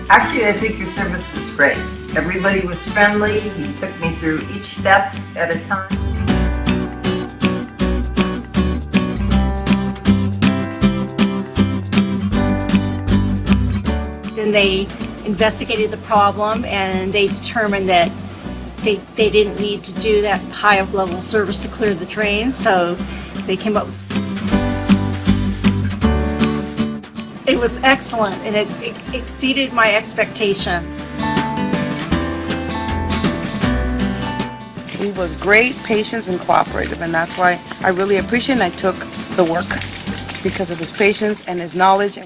Actually, I think your service was great. Everybody was friendly. You took me through each step at a time. Then they investigated the problem and they determined that they didn't need to do that high of level service to clear the drain, so they came up with it was excellent and it exceeded my expectations. He was great, patient, and cooperative, and that's why I really appreciate and I took the work because of his patience and his knowledge.